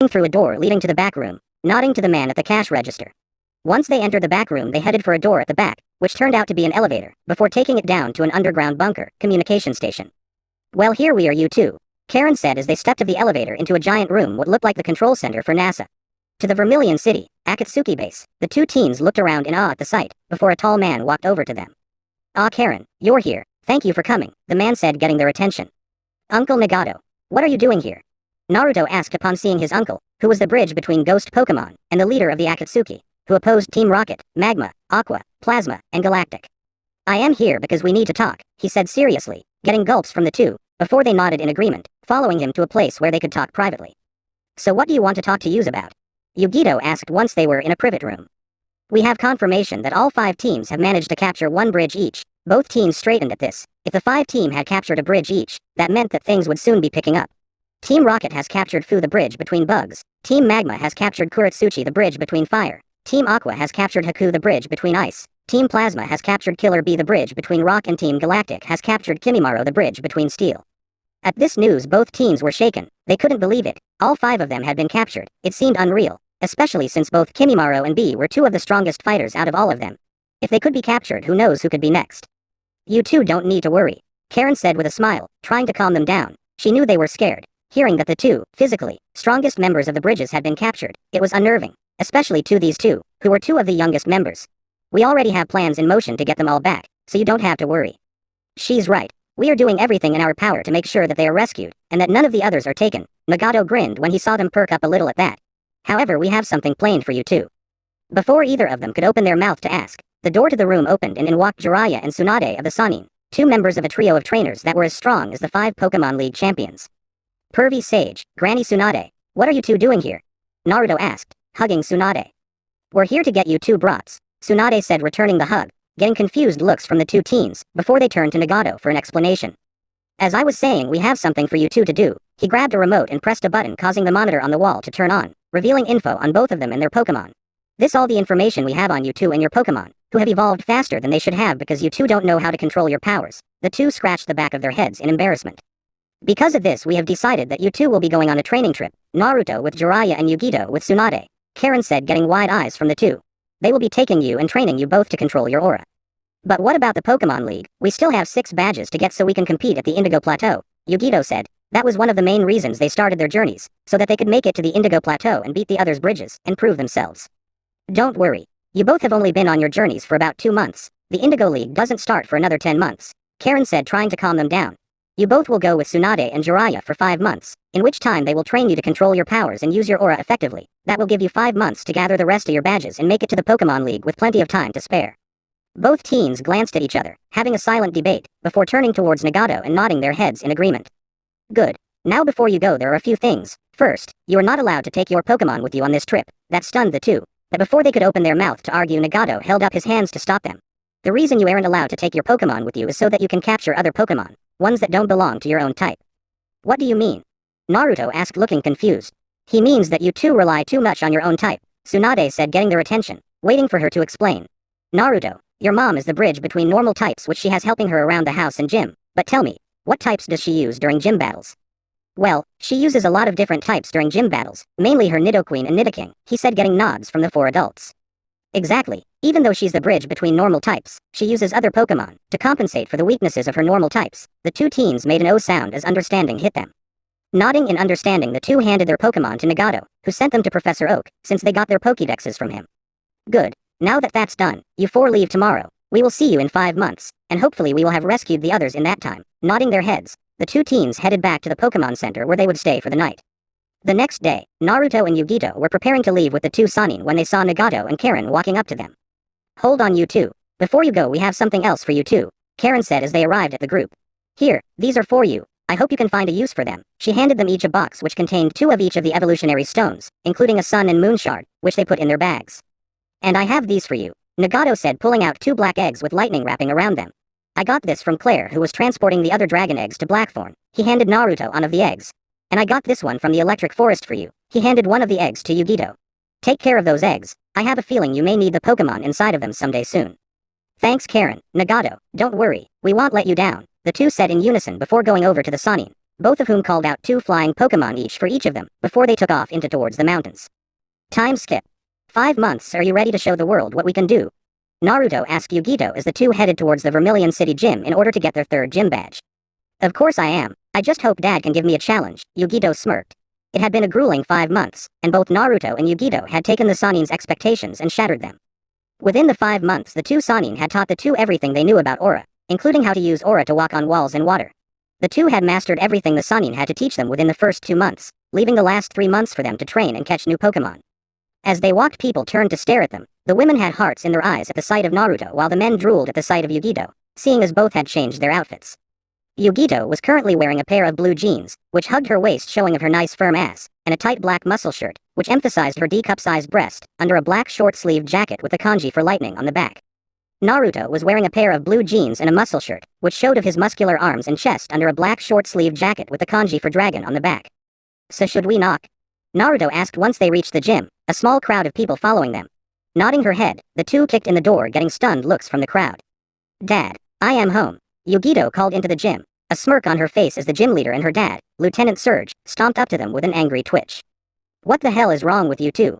through a door leading to the back room, nodding to the man at the cash register. Once they entered the back room, they headed for a door at the back, which turned out to be an elevator, before taking it down to an underground bunker, communication station. Well, here we are, you two, Karen said as they stepped of the elevator into a giant room what looked like the control center for NASA. To the Vermilion City, Akatsuki base, the two teens looked around in awe at the sight, before a tall man walked over to them. "Ah, Karen, you're here. Thank you for coming," the man said, getting their attention. "Uncle Nagato, what are you doing here?" Naruto asked upon seeing his uncle, who was the bridge between Ghost Pokemon and the leader of the Akatsuki, who opposed Team Rocket, Magma, Aqua, Plasma, and Galactic. "I am here because we need to talk," he said seriously, getting gulps from the two, before they nodded in agreement, following him to a place where they could talk privately. "So what do you want to talk to yous about?" Yugito asked once they were in a private room. "We have confirmation that all 5 teams have managed to capture 1 bridge each." Both teams straightened at this. If the 5 team had captured a bridge each, that meant that things would soon be picking up. Team Rocket has captured Fu, the bridge between bugs. Team Magma has captured Kuretsuchi, the bridge between fire. Team Aqua has captured Haku, the bridge between ice. Team Plasma has captured Killer Bee, the bridge between rock, and Team Galactic has captured Kimimaro, the bridge between steel. At this news, both teams were shaken. They couldn't believe it. All 5 of them had been captured. It seemed unreal, especially since both Kimimaro and Bee were 2 of the strongest fighters out of all of them. If they could be captured, who knows who could be next. "You two don't need to worry," Karen said with a smile, trying to calm them down. She knew they were scared. Hearing that the 2, physically, strongest members of the bridges had been captured, it was unnerving, especially to these 2, who were 2 of the youngest members. "We already have plans in motion to get them all back, so you don't have to worry." "She's right. We are doing everything in our power to make sure that they are rescued, and that none of the others are taken." Nagato grinned when he saw them perk up a little at that. "However, we have something planned for you too." Before either of them could open their mouth to ask, the door to the room opened and in walked Jiraiya and Tsunade of the Sannin, 2 members of a trio of trainers that were as strong as the 5 Pokemon League champions. "Pervy Sage, Granny Tsunade, what are you two doing here?" Naruto asked, hugging Tsunade. "We're here to get you 2 brats," Tsunade said, returning the hug, getting confused looks from the 2 teens, before they turned to Nagato for an explanation. "As I was saying, we have something for you two to do." He grabbed a remote and pressed a button, causing the monitor on the wall to turn on, revealing info on both of them and their Pokemon. "This all the information we have on you two and your Pokemon, who have evolved faster than they should have because you two don't know how to control your powers." The 2 scratched the back of their heads in embarrassment. "Because of this, we have decided that you two will be going on a training trip, Naruto with Jiraiya and Yugito with Tsunade," Karen said, getting wide eyes from the 2. "They will be taking you and training you both to control your aura." "But what about the Pokemon League? We still have 6 badges to get so we can compete at the Indigo Plateau," Yugito said. That was one of the main reasons they started their journeys, so that they could make it to the Indigo Plateau and beat the others' bridges, and prove themselves. "Don't worry. You both have only been on your journeys for about 2 months. The Indigo League doesn't start for another 10 months, Karen said, trying to calm them down. "You both will go with Tsunade and Jiraiya for 5 months, in which time they will train you to control your powers and use your aura effectively. That will give you 5 months to gather the rest of your badges and make it to the Pokemon League with plenty of time to spare." Both teens glanced at each other, having a silent debate, before turning towards Nagato and nodding their heads in agreement. "Good. Now before you go, there are a few things. First, you are not allowed to take your Pokemon with you on this trip." That stunned the 2. But before they could open their mouth to argue, Nagato held up his hands to stop them. "The reason you aren't allowed to take your Pokemon with you is so that you can capture other Pokemon, ones that don't belong to your own type." "What do you mean?" Naruto asked, looking confused. "He means that you two rely too much on your own type," Tsunade said, getting their attention, waiting for her to explain. "Naruto, your mom is the bridge between normal types, which she has helping her around the house and gym. But tell me, what types does she use during gym battles?" "Well, she uses a lot of different types during gym battles, mainly her Nidoqueen and Nidoking," he said, getting nods from the 4 adults. "Exactly. Even though she's the bridge between normal types, she uses other Pokemon to compensate for the weaknesses of her normal types." The 2 teens made an O sound as understanding hit them. Nodding in understanding, the 2 handed their Pokemon to Nagato, who sent them to Professor Oak, since they got their Pokédexes from him. "Good. Now that that's done, you 4 leave tomorrow. We will see you in 5 months, and hopefully we will have rescued the others in that time." Nodding their heads, the 2 teens headed back to the Pokemon Center where they would stay for the night. The next day, Naruto and Yugito were preparing to leave with the 2 Sannin when they saw Nagato and Karen walking up to them. "Hold on, you two. Before you go, we have something else for you too," Karen said as they arrived at the group. "Here, these are for you. I hope you can find a use for them." She handed them each a box which contained 2 of each of the evolutionary stones, including a sun and moon shard, which they put in their bags. "And I have these for you," Nagato said, pulling out 2 black eggs with lightning wrapping around them. "I got this from Claire, who was transporting the other dragon eggs to Blackthorn." He handed Naruto one of the eggs. "And I got this one from the Electric Forest for you." He handed one of the eggs to Yugito. "Take care of those eggs. I have a feeling you may need the Pokemon inside of them someday soon." "Thanks, Karen." "Nagato, don't worry, we won't let you down," the 2 said in unison before going over to the Sannin. both of whom called out 2 flying Pokemon each for each of them, before they took off into towards the mountains. Time skip. 5 months. Are you ready to show the world what we can do? Naruto asked Yugito as the two headed towards the Vermilion City Gym in order to get their 3rd gym badge. Of course I am. I just hope Dad can give me a challenge, Yugito smirked. It had been a grueling 5 months, and both Naruto and Yugito had taken the Sanin's expectations and shattered them. Within the 5 months, the two Sanin had taught the two everything they knew about aura, including how to use aura to walk on walls and water. The two had mastered everything the Sanin had to teach them within the first 2 months, leaving the last 3 months for them to train and catch new Pokemon. As they walked, people turned to stare at them. The women had hearts in their eyes at the sight of Naruto, while the men drooled at the sight of Yugito, seeing as both had changed their outfits. Yugito was currently wearing a pair of blue jeans, which hugged her waist, showing of her nice firm ass, and a tight black muscle shirt, which emphasized her D-cup-sized breast, under a black short-sleeved jacket with a kanji for lightning on the back. Naruto was wearing a pair of blue jeans and a muscle shirt, which showed of his muscular arms and chest under a black short-sleeved jacket with a kanji for dragon on the back. So should we knock? Naruto asked once they reached the gym, a small crowd of people following them. Nodding her head, the two kicked in the door, getting stunned looks from the crowd. Dad, I am home, Yugito called into the gym, a smirk on her face as the gym leader and her dad, Lieutenant Surge, stomped up to them with an angry twitch. What the hell is wrong with you two?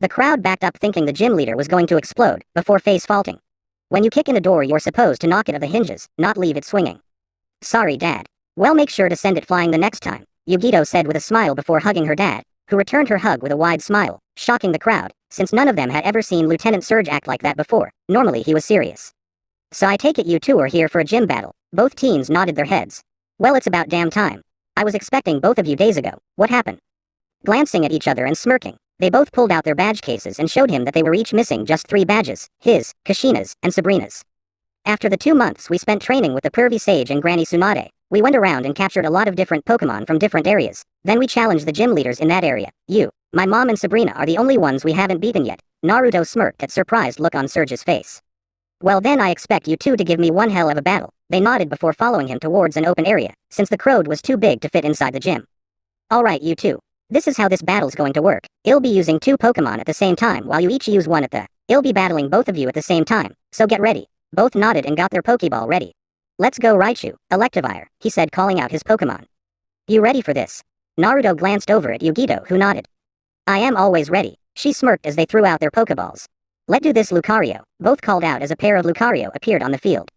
The crowd backed up thinking the gym leader was going to explode, before face faulting. When you kick in a door, you're supposed to knock it of the hinges, not leave it swinging. Sorry, Dad. Well, make sure to send it flying the next time, Yugito said with a smile before hugging her dad, who returned her hug with a wide smile, shocking the crowd, since none of them had ever seen Lieutenant Surge act like that before. Normally he was serious. So I take it you two are here for a gym battle. Both teens nodded their heads. Well, it's about damn time. I was expecting both of you days ago. What happened? Glancing at each other and smirking, they both pulled out their badge cases and showed him that they were each missing just 3 badges, his, Kushina's, and Sabrina's. After the 2 months we spent training with the pervy sage and Granny Tsunade, we went around and captured a lot of different Pokemon from different areas. Then we challenged the gym leaders in that area. You, my mom and Sabrina are the only ones we haven't beaten yet. Naruto smirked at surprised look on Surge's face. Well then I expect you two to give me one hell of a battle. They nodded before following him towards an open area, since the crowd was too big to fit inside the gym. Alright you two. This is how this battle's going to work. I'll be using 2 Pokemon at the same time while you each use 1 at the. I'll be battling both of you at the same time, so get ready. Both nodded and got their Pokeball ready. Let's go Raichu, Electivire, he said calling out his Pokemon. You ready for this? Naruto glanced over at Yugito who nodded. I am always ready, she smirked as they threw out their Pokeballs. Let's do this Lucario, both called out as a pair of Lucario appeared on the field.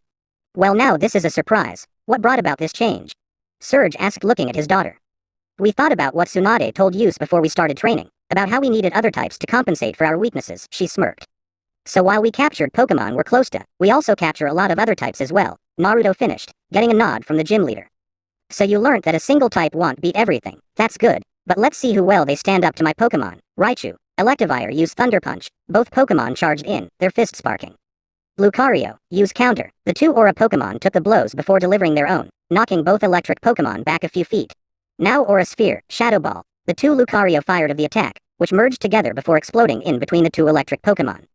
Well now this is a surprise. What brought about this change? Surge asked looking at his daughter. We thought about what Tsunade told Yus before we started training, about how we needed other types to compensate for our weaknesses, she smirked. So while we captured Pokemon we're close to, we also capture a lot of other types as well, Naruto finished, getting a nod from the gym leader. So you learned that a single type won't beat everything, that's good, but let's see who well they stand up to my Pokemon. Raichu, Electivire used Thunder Punch, both Pokemon charged in, their fists sparking. Lucario, used Counter, the 2 Aura Pokemon took the blows before delivering their own, knocking both electric Pokemon back a few feet. Now Aura Sphere, Shadow Ball, the 2 Lucario fired of the attack, which merged together before exploding in between the 2 electric Pokemon.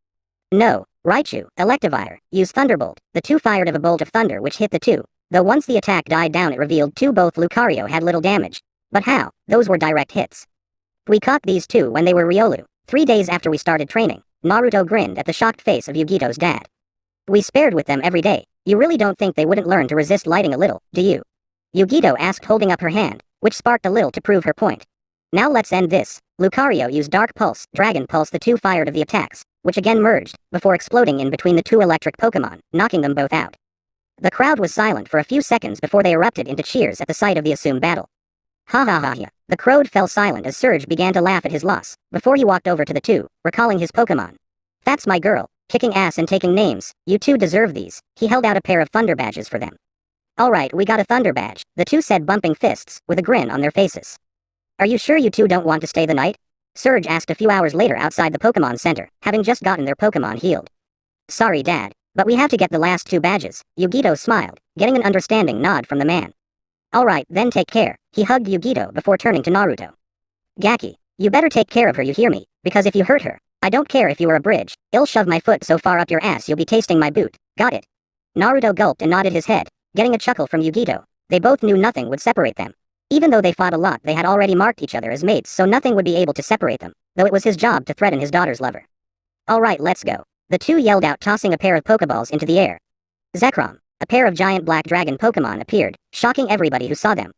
No, Raichu, Electivire, used Thunderbolt, the 2 fired of a bolt of thunder which hit the 2, though once the attack died down it revealed both Lucario had little damage. But how? Those were direct hits. We caught these 2 when they were Riolu, 3 days after we started training, Naruto grinned at the shocked face of Yugito's dad. We spared with them every day. You really don't think they wouldn't learn to resist lighting a little, do you? Yugito asked holding up her hand, which sparked a little to prove her point. Now let's end this. Lucario used Dark Pulse, Dragon Pulse, the 2 fired of the attacks, which again merged, before exploding in between the 2 electric Pokemon, knocking them both out. The crowd was silent for a few seconds before they erupted into cheers at the sight of the assumed battle. Ha ha ha ha. The crowd fell silent as Surge began to laugh at his loss, before he walked over to the 2, recalling his Pokemon. That's my girl, kicking ass and taking names, you 2 deserve these. He held out a pair of Thunder Badges for them. Alright, we got a Thunder Badge, the 2 said bumping fists, with a grin on their faces. Are you sure you 2 don't want to stay the night? Surge asked a few hours later outside the Pokemon Center, having just gotten their Pokemon healed. Sorry Dad, but we have to get the last 2 badges, Yugito smiled, getting an understanding nod from the man. Alright, then take care, he hugged Yugito before turning to Naruto. Gaki, you better take care of her, you hear me, because if you hurt her, I don't care if you are a bridge, I'll shove my foot so far up your ass you'll be tasting my boot, got it? Naruto gulped and nodded his head, getting a chuckle from Yugito. They both knew nothing would separate them. Even though they fought a lot they had already marked each other as mates so nothing would be able to separate them, though it was his job to threaten his daughter's lover. Alright, let's go. The 2 yelled out tossing a pair of Pokeballs into the air. Zekrom, a pair of giant black dragon Pokemon appeared, shocking everybody who saw them.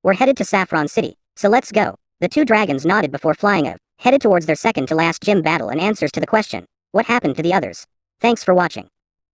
We're headed to Saffron City, so let's go. The two dragons nodded before flying out, headed towards their second to last gym battle and answers to the question, what happened to the others? Thanks for watching.